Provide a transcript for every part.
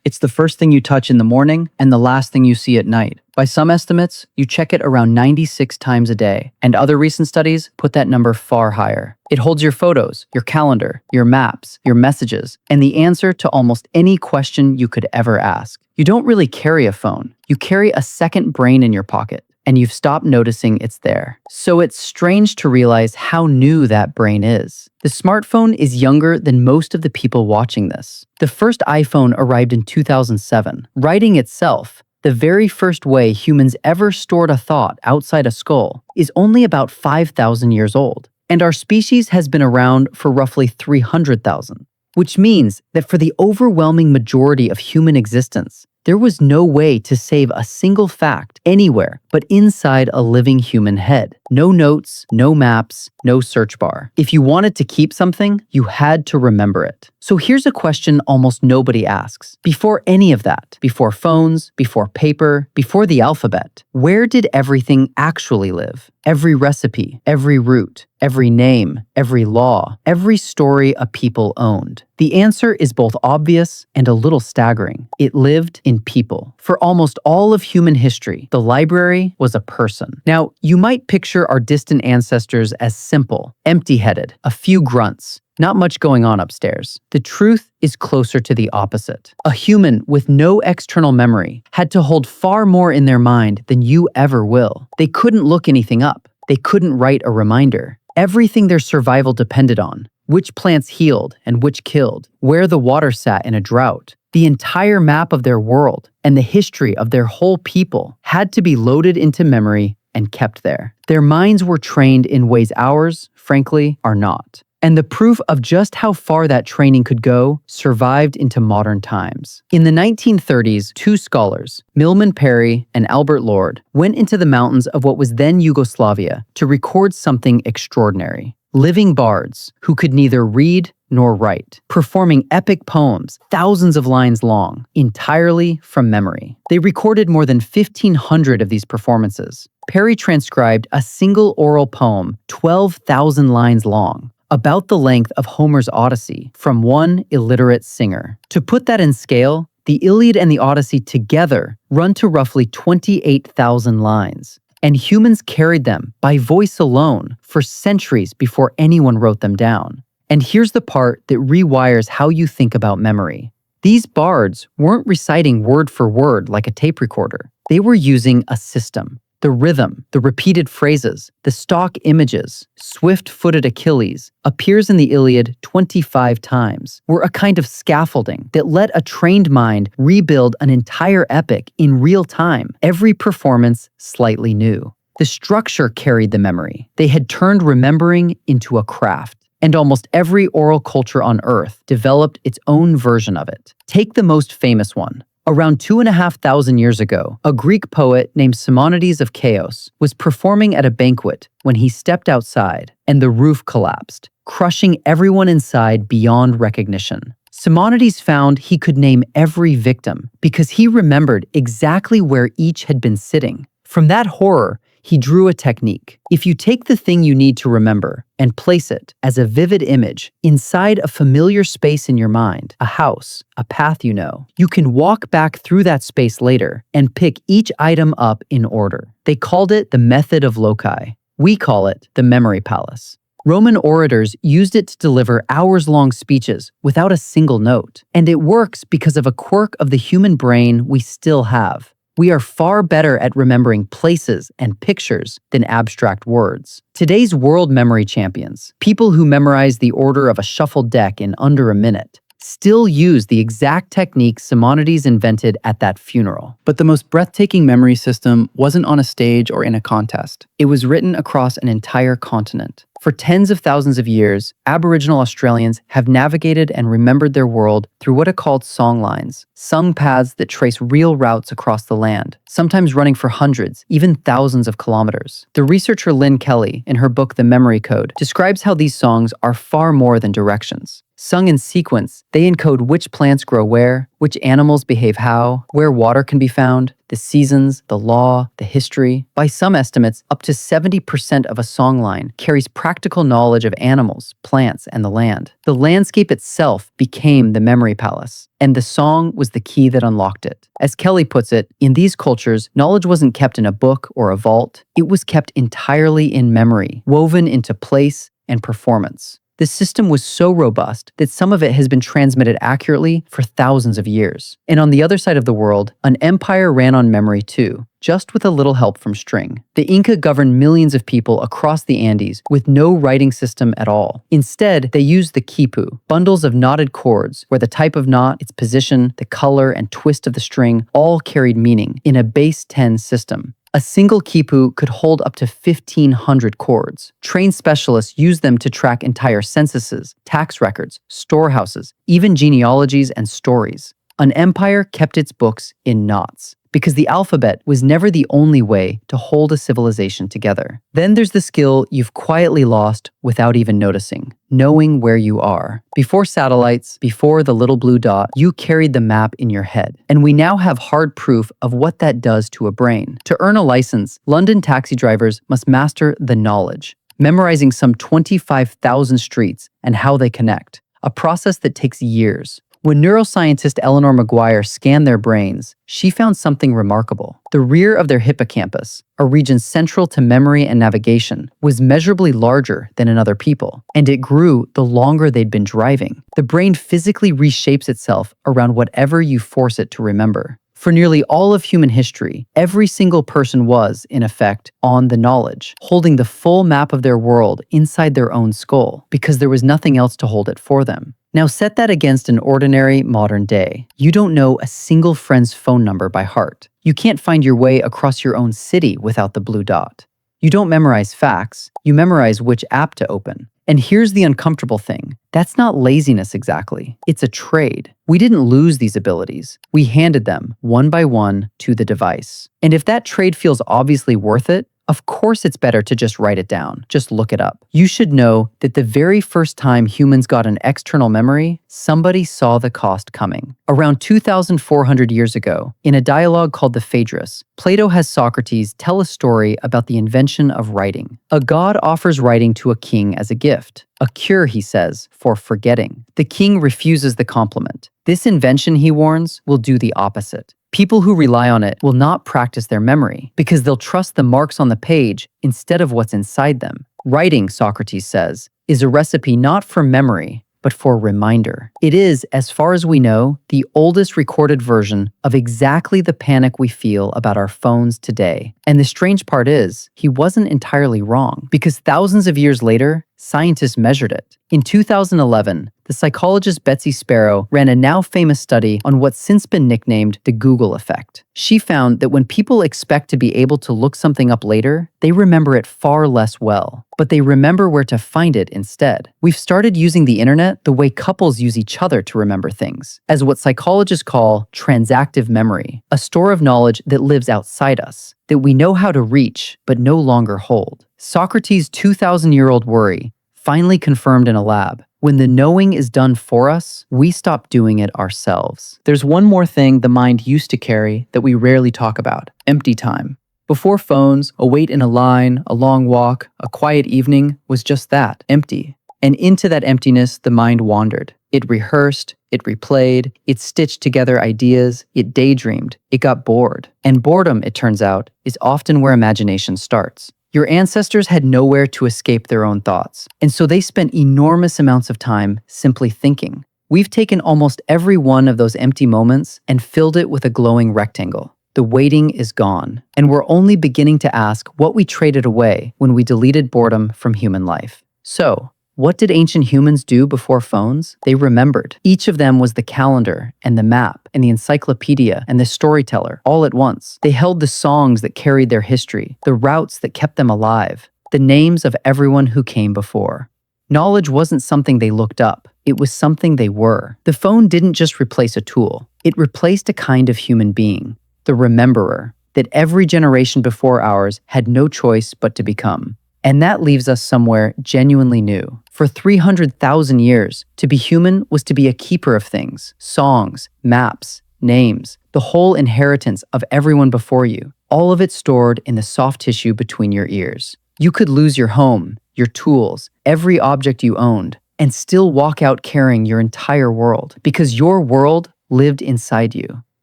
It's the first thing you touch in the morning and the last thing you see at night. By some estimates, you check it around 96 times a day, and other recent studies put that number far higher. It holds your photos, your calendar, your maps, your messages, and the answer to almost any question you could ever ask. You don't really carry a phone. You carry a second brain in your pocket, and you've stopped noticing it's there. So it's strange to realize how new that brain is. The smartphone is younger than most of the people watching this. The first iPhone arrived in 2007. Writing itself, the very first way humans ever stored a thought outside a skull, is only about 5,000 years old. And our species has been around for roughly 300,000, which means that for the overwhelming majority of human existence, there was no way to save a single fact anywhere but inside a living human head. No notes, no maps, no search bar. If you wanted to keep something, you had to remember it. So here's a question almost nobody asks. Before any of that, before phones, before paper, before the alphabet, where did everything actually live? Every recipe, every route, every name, every law, every story a people owned. The answer is both obvious and a little staggering. It lived in people. For almost all of human history, the library was a person. Now, you might picture our distant ancestors as simple, empty-headed, a few grunts, not much going on upstairs. The truth is closer to the opposite. A human with no external memory had to hold far more in their mind than you ever will. They couldn't look anything up. They couldn't write a reminder. Everything their survival depended on, which plants healed and which killed, where the water sat in a drought, the entire map of their world and the history of their whole people had to be loaded into memory and kept there. Their minds were trained in ways ours, frankly, are not. And the proof of just how far that training could go survived into modern times. In the 1930s, two scholars, Milman Parry and Albert Lord, went into the mountains of what was then Yugoslavia to record something extraordinary. Living bards who could neither read nor write, performing epic poems, thousands of lines long, entirely from memory. They recorded more than 1,500 of these performances. Parry transcribed a single oral poem, 12,000 lines long, about the length of Homer's Odyssey from one illiterate singer. To put that in scale, the Iliad and the Odyssey together run to roughly 28,000 lines, and humans carried them by voice alone for centuries before anyone wrote them down. And here's the part that rewires how you think about memory. These bards weren't reciting word for word like a tape recorder. They were using a system. The rhythm, the repeated phrases, the stock images, swift-footed Achilles, appears in the Iliad 25 times, were a kind of scaffolding that let a trained mind rebuild an entire epic in real time, every performance slightly new. The structure carried the memory. They had turned remembering into a craft, and almost every oral culture on Earth developed its own version of it. Take the most famous one. Around 2,500 years ago, a Greek poet named Simonides of Chios was performing at a banquet when he stepped outside and the roof collapsed, crushing everyone inside beyond recognition. Simonides found he could name every victim because he remembered exactly where each had been sitting. From that horror, he drew a technique. If you take the thing you need to remember and place it as a vivid image inside a familiar space in your mind, a house, a path you know, you can walk back through that space later and pick each item up in order. They called it the method of loci. We call it the memory palace. Roman orators used it to deliver hours-long speeches without a single note. And it works because of a quirk of the human brain we still have. We are far better at remembering places and pictures than abstract words. Today's world memory champions, people who memorize the order of a shuffled deck in under a minute, still use the exact technique Simonides invented at that funeral. But the most breathtaking memory system wasn't on a stage or in a contest. It was written across an entire continent. For tens of thousands of years, Aboriginal Australians have navigated and remembered their world through what are called songlines, sung paths that trace real routes across the land, sometimes running for hundreds, even thousands of kilometers. The researcher Lynn Kelly, in her book The Memory Code, describes how these songs are far more than directions. Sung in sequence, they encode which plants grow where, which animals behave how, where water can be found. the seasons, the law, the history. By some estimates, up to 70% of a songline carries practical knowledge of animals, plants, and the land. The landscape itself became the memory palace, and the song was the key that unlocked it. As Kelly puts it, in these cultures, knowledge wasn't kept in a book or a vault. It was kept entirely in memory, woven into place and performance. The system was so robust that some of it has been transmitted accurately for thousands of years. And on the other side of the world, an empire ran on memory too, just with a little help from string. The Inca governed millions of people across the Andes with no writing system at all. Instead, they used the quipu, bundles of knotted cords where the type of knot, its position, the color, and twist of the string all carried meaning in a base 10 system. A single quipu could hold up to 1,500 chords. Trained specialists used them to track entire censuses, tax records, storehouses, even genealogies and stories. An empire kept its books in knots, because the alphabet was never the only way to hold a civilization together. Then there's the skill you've quietly lost without even noticing, knowing where you are. Before satellites, before the little blue dot, you carried the map in your head. And we now have hard proof of what that does to a brain. To earn a license, London taxi drivers must master the knowledge, memorizing some 25,000 streets and how they connect, a process that takes years. When neuroscientist Eleanor Maguire scanned their brains, she found something remarkable. The rear of their hippocampus, a region central to memory and navigation, was measurably larger than in other people, and it grew the longer they'd been driving. The brain physically reshapes itself around whatever you force it to remember. For nearly all of human history, every single person was, in effect, on the knowledge, holding the full map of their world inside their own skull, because there was nothing else to hold it for them. Now set that against an ordinary modern day. You don't know a single friend's phone number by heart. You can't find your way across your own city without the blue dot. You don't memorize facts, you memorize which app to open. And here's the uncomfortable thing. That's not laziness exactly. It's a trade. We didn't lose these abilities. We handed them, one by one, to the device. And if that trade feels obviously worth it, of course it's better to just write it down, just look it up. You should know that the very first time humans got an external memory, somebody saw the cost coming. Around 2,400 years ago, in a dialogue called the Phaedrus, Plato has Socrates tell a story about the invention of writing. A god offers writing to a king as a gift. A cure, he says, for forgetting. The king refuses the compliment. This invention, he warns, will do the opposite. People who rely on it will not practice their memory because they'll trust the marks on the page instead of what's inside them. Writing, Socrates says, is a recipe not for memory, but for reminder. It is, as far as we know, the oldest recorded version of exactly the panic we feel about our phones today. And the strange part is, he wasn't entirely wrong, because thousands of years later, scientists measured it. In 2011, the psychologist Betsy Sparrow ran a now famous study on what's since been nicknamed the Google effect. She found that when people expect to be able to look something up later, they remember it far less well, but they remember where to find it instead. We've started using the internet the way couples use each other to remember things, as what psychologists call transactive memory, a store of knowledge that lives outside us, that we know how to reach, but no longer hold. Socrates' 2,000-year-old worry, finally confirmed in a lab. When the knowing is done for us, we stop doing it ourselves. There's one more thing the mind used to carry that we rarely talk about: empty time. Before phones, a wait in a line, a long walk, a quiet evening was just that, empty. And into that emptiness, the mind wandered. It rehearsed, it replayed, it stitched together ideas, it daydreamed, it got bored. And boredom, it turns out, is often where imagination starts. Your ancestors had nowhere to escape their own thoughts, and so they spent enormous amounts of time simply thinking. We've taken almost every one of those empty moments and filled it with a glowing rectangle. The waiting is gone, and we're only beginning to ask what we traded away when we deleted boredom from human life. So, what did ancient humans do before phones? They remembered. Each of them was the calendar and the map and the encyclopedia and the storyteller all at once. They held the songs that carried their history, the routes that kept them alive, the names of everyone who came before. Knowledge wasn't something they looked up. It was something they were. The phone didn't just replace a tool. It replaced a kind of human being, the rememberer, that every generation before ours had no choice but to become. And that leaves us somewhere genuinely new. For 300,000 years, to be human was to be a keeper of things, songs, maps, names, the whole inheritance of everyone before you, all of it stored in the soft tissue between your ears. You could lose your home, your tools, every object you owned, and still walk out carrying your entire world, because your world lived inside you.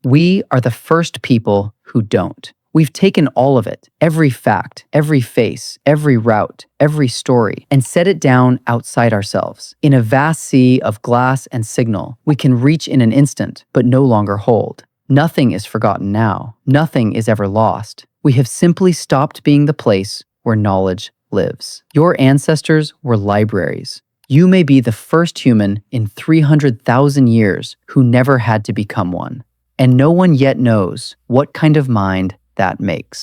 We are the first people who don't. We've taken all of it, every fact, every face, every route, every story, and set it down outside ourselves. In a vast sea of glass and signal, we can reach in an instant, but no longer hold. Nothing is forgotten now. Nothing is ever lost. We have simply stopped being the place where knowledge lives. Your ancestors were libraries. You may be the first human in 300,000 years who never had to become one. And no one yet knows what kind of mind that makes.